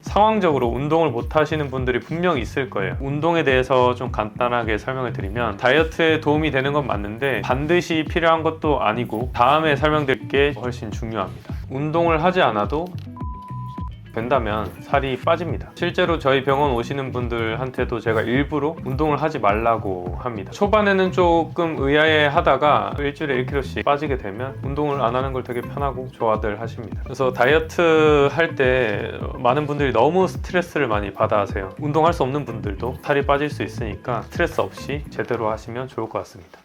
상황적으로 운동을 못 하시는 분들이 분명히 있을 거예요. 운동에 대해서 좀 간단하게 설명을 드리면, 다이어트에 도움이 되는 건 맞는데 반드시 필요한 것도 아니고 다음에 설명드릴 게 훨씬 중요합니다. 운동을 하지 않아도 된다면 살이 빠집니다. 실제로 저희 병원 오시는 분들한테도 제가 일부러 운동을 하지 말라고 합니다. 초반에는 조금 의아해 하다가 일주일에 1kg씩 빠지게 되면 운동을 안 하는 걸 되게 편하고 좋아들 하십니다. 그래서 다이어트 할 때 많은 분들이 너무 스트레스를 많이 받아 하세요. 운동할 수 없는 분들도 살이 빠질 수 있으니까 스트레스 없이 제대로 하시면 좋을 것 같습니다.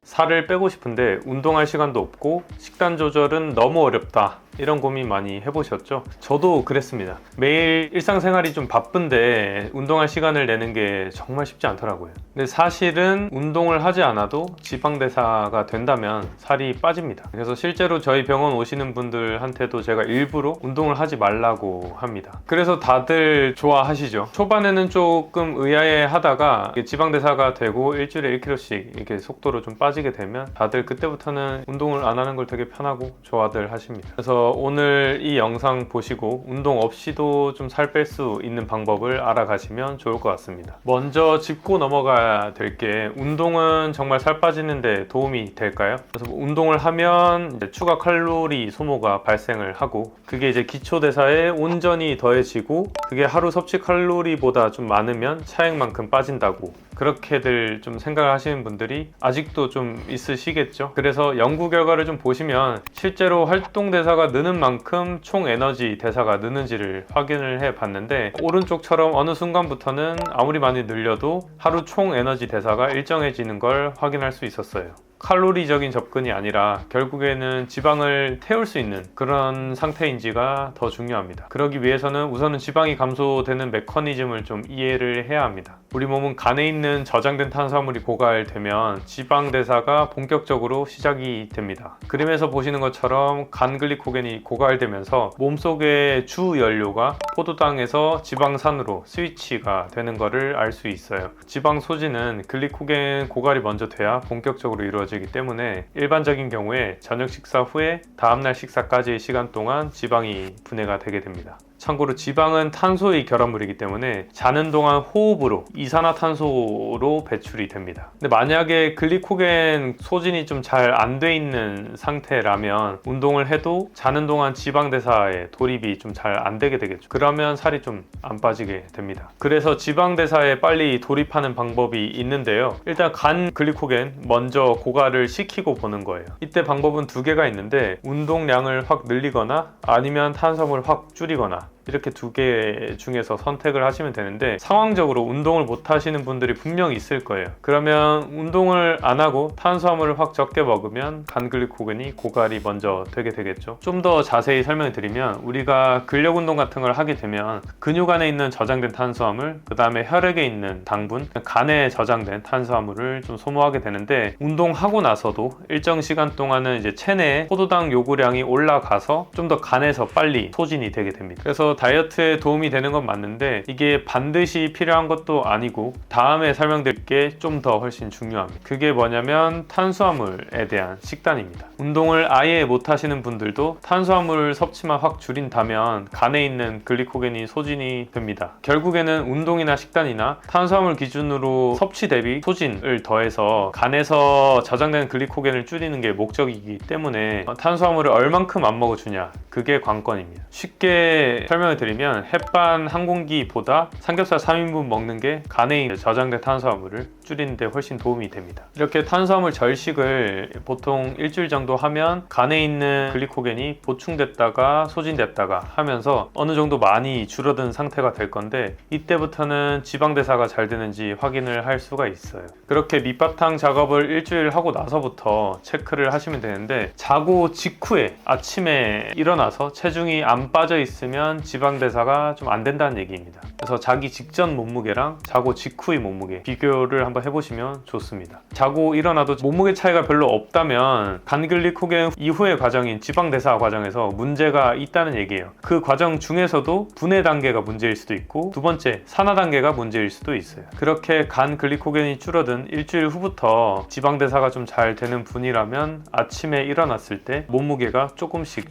살을 빼고 싶은데 운동할 시간도 없고 식단 조절은 너무 어렵다, 이런 고민 많이 해보셨죠? 저도 그랬습니다. 매일 일상생활이 좀 바쁜데 운동할 시간을 내는 게 정말 쉽지 않더라고요. 근데 사실은 운동을 하지 않아도 지방대사가 된다면 살이 빠집니다. 그래서 실제로 저희 병원 오시는 분들한테도 제가 일부러 운동을 하지 말라고 합니다. 그래서 다들 좋아하시죠? 초반에는 조금 의아해 하다가 지방대사가 되고 일주일에 1kg씩 이렇게 속도로 좀 빠지게 되면 다들 그때부터는 운동을 안 하는 걸 되게 편하고 좋아들 하십니다. 그래서 오늘 이 영상 보시고 운동 없이도 좀 살 뺄 수 있는 방법을 알아가시면 좋을 것 같습니다. 먼저 짚고 넘어가야 될 게, 운동은 정말 살 빠지는데 도움이 될까요? 그래서 운동을 하면 이제 추가 칼로리 소모가 발생을 하고, 그게 이제 기초대사에 온전히 더해지고 그게 하루 섭취 칼로리보다 좀 많으면 차액만큼 빠진다고, 그렇게들 좀 생각을 하시는 분들이 아직도 좀 있으시겠죠. 그래서 연구 결과를 좀 보시면 실제로 활동 대사가 느는 만큼 총 에너지 대사가 느는지를 확인을 해 봤는데, 오른쪽처럼 어느 순간부터는 아무리 많이 늘려도 하루 총 에너지 대사가 일정해지는 걸 확인할 수 있었어요. 칼로리적인 접근이 아니라 결국에는 지방을 태울 수 있는 그런 상태인지가 더 중요합니다. 그러기 위해서는 우선은 지방이 감소되는 메커니즘을 좀 이해를 해야 합니다. 우리 몸은 간에 있는 저장된 탄수화물이 고갈되면 지방 대사가 본격적으로 시작이 됩니다. 그림에서 보시는 것처럼 간 글리코겐이 고갈되면서 몸속의 주 연료가 포도당에서 지방산으로 스위치가 되는 것을 알 수 있어요. 지방 소진은 글리코겐 고갈이 먼저 돼야 본격적으로 이루어지기 때문에 일반적인 경우에 저녁 식사 후에 다음날 식사까지의 시간 동안 지방이 분해가 되게 됩니다. 참고로 지방은 탄소의 결합물이기 때문에 자는 동안 호흡으로 이산화탄소로 배출이 됩니다. 근데 만약에 글리코겐 소진이 좀 잘 안 돼 있는 상태라면 운동을 해도 자는 동안 지방 대사에 돌입이 좀 잘 안 되게 되겠죠. 그러면 살이 좀 안 빠지게 됩니다. 그래서 지방 대사에 빨리 돌입하는 방법이 있는데요. 일단 간 글리코겐 먼저 고갈을 시키고 보는 거예요. 이때 방법은 두 개가 있는데, 운동량을 확 늘리거나 아니면 탄수화물을 확 줄이거나, 이렇게 두 개 중에서 선택을 하시면 되는데, 상황적으로 운동을 못 하시는 분들이 분명히 있을 거예요. 그러면 운동을 안 하고 탄수화물을 확 적게 먹으면 간 글리코겐이 고갈이 먼저 되게 되겠죠. 좀 더 자세히 설명을 드리면, 우리가 근력 운동 같은 걸 하게 되면 근육 안에 있는 저장된 탄수화물, 그 다음에 혈액에 있는 당분, 간에 저장된 탄수화물을 좀 소모하게 되는데, 운동하고 나서도 일정 시간 동안은 이제 체내에 포도당 요구량이 올라가서 좀 더 간에서 빨리 소진이 되게 됩니다. 그래서 다이어트에 도움이 되는 건 맞는데 이게 반드시 필요한 것도 아니고 다음에 설명드릴 게 좀 더 훨씬 중요합니다. 그게 뭐냐면 탄수화물에 대한 식단입니다. 운동을 아예 못 하시는 분들도 탄수화물 섭취만 확 줄인다면 간에 있는 글리코겐이 소진이 됩니다. 결국에는 운동이나 식단이나 탄수화물 기준으로 섭취 대비 소진을 더해서 간에서 저장되는 글리코겐을 줄이는 게 목적이기 때문에 탄수화물을 얼만큼 안 먹어주냐, 그게 관건입니다. 쉽게 설명을 드리면 햇반 한 공기보다 삼겹살 3인분 먹는 게 간에 있는 저장된 탄수화물을 줄이는데 훨씬 도움이 됩니다. 이렇게 탄수화물 절식을 보통 일주일 정도 하면 간에 있는 글리코겐이 보충됐다가 소진됐다가 하면서 어느 정도 많이 줄어든 상태가 될 건데, 이때부터는 지방대사가 잘 되는지 확인을 할 수가 있어요. 그렇게 밑바탕 작업을 일주일 하고 나서부터 체크를 하시면 되는데, 자고 직후에 아침에 일어나서 체중이 안 빠져 있으면 지방대사가 좀 안 된다는 얘기입니다. 그래서 자기 직전 몸무게랑 자고 직후의 몸무게 비교를 한번 해보시면 좋습니다. 자고 일어나도 몸무게 차이가 별로 없다면 간글리코겐 이후의 과정인 지방대사 과정에서 문제가 있다는 얘기예요. 그 과정 중에서도 분해 단계가 문제일 수도 있고 두 번째 산화 단계가 문제일 수도 있어요. 그렇게 간 글리코겐이 줄어든 일주일 후부터 지방대사가 좀 잘 되는 분이라면 아침에 일어났을 때 몸무게가 조금씩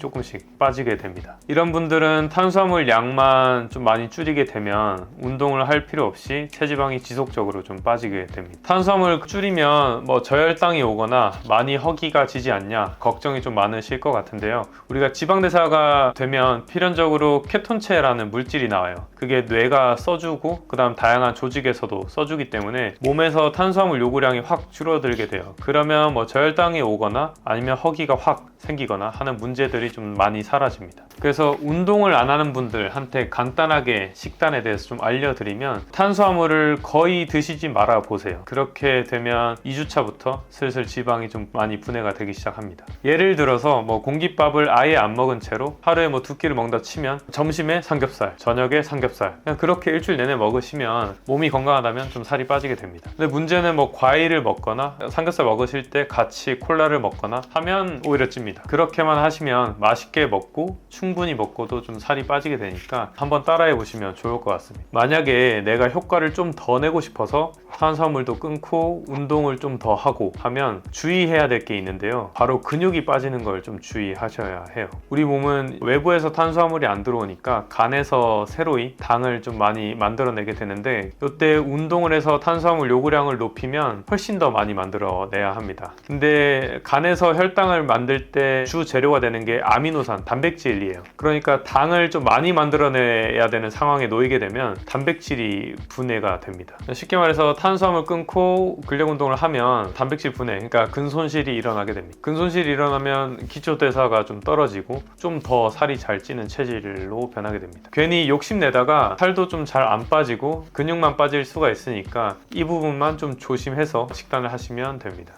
빠지게 됩니다. 이런 분들은 탄수화물 양만 좀 많이 줄이게 되면 운동을 할 필요 없이 체지방이 지속적으로 좀 빠지게 됩니다. 탄수화물 줄이면 뭐 저혈당이 오거나 많이 허기가 지지 않냐 걱정이 좀 많으실 것 같은데요. 우리가 지방대사가 되면 필연적으로 케톤체라는 물질이 나와요. 그게 뇌가 써주고 그 다음 다양한 조직에서도 써주기 때문에 몸에서 탄수화물 요구량이 확 줄어들게 돼요. 그러면 뭐 저혈당이 오거나 아니면 허기가 확 생기거나 하는 문제들이 좀 많이 사라집니다. 그래서 운동을 안 하는 분들한테 간단하게 식단에 대해서 좀 알려드리면 탄수화물을 거의 드시지 말아 보세요. 그렇게 되면 2주차부터 슬슬 지방이 좀 많이 분해가 되기 시작합니다. 예를 들어서 뭐 공깃밥을 아예 안 먹은 채로 하루에 뭐 2끼를 먹는다 치면 점심에 삼겹살, 저녁에 삼겹살 그냥 그렇게 일주일 내내 먹으시면 몸이 건강하다면 좀 살이 빠지게 됩니다. 근데 문제는 뭐 과일을 먹거나 삼겹살 먹으실 때 같이 콜라를 먹거나 하면 오히려 찝니다. 그렇게만 하시면 맛있게 먹고 충분히 먹고도 좀 살이 빠지게 되니까 한번 따라해 보시면 좋을 것 같습니다. 만약에 내가 효과를 좀 더 내고 싶어서 탄수화물도 끊고 운동을 좀 더 하고 하면 주의해야 될 게 있는데요. 바로 근육이 빠지는 걸 좀 주의하셔야 해요. 우리 몸은 외부에서 탄수화물이 안 들어오니까 간에서 새로이 당을 좀 많이 만들어내게 되는데 이때 운동을 해서 탄수화물 요구량을 높이면 훨씬 더 많이 만들어내야 합니다. 근데 간에서 혈당을 만들 때 주 재료가 되는 게 아미노산, 단백질이에요. 그러니까 당을 좀 많이 만들어내야 되는 상황에 놓이게 되면 단백질이 분해가 됩니다. 쉽게 말해서 탄수화물 끊고 근력 운동을 하면 단백질 분해, 그러니까 근손실이 일어나게 됩니다. 근손실이 일어나면 기초대사가 좀 떨어지고 좀 더 살이 잘 찌는 체질로 변하게 됩니다. 괜히 욕심내다가 살도 좀 잘 안 빠지고 근육만 빠질 수가 있으니까 이 부분만 좀 조심해서 식단을 하시면 됩니다.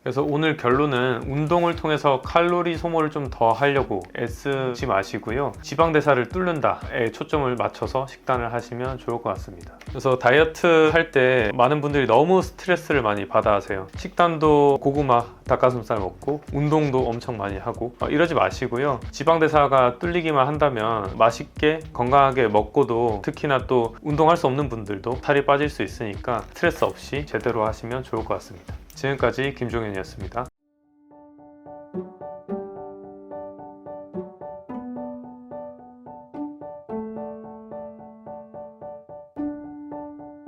그래서 오늘 결론은 운동을 통해서 칼로리 소모를 좀 더 하려고 애쓰지 마시고요. 지방대사를 뚫는다에 초점을 맞춰서 식단을 하시면 좋을 것 같습니다. 그래서 다이어트 할 때 많은 분들이 너무 스트레스를 많이 받아 하세요. 식단도 고구마, 닭가슴살 먹고 운동도 엄청 많이 하고 이러지 마시고요. 지방대사가 뚫리기만 한다면 맛있게 건강하게 먹고도 특히나 또 운동할 수 없는 분들도 살이 빠질 수 있으니까 스트레스 없이 제대로 하시면 좋을 것 같습니다. 지금까지 김종현이었습니다.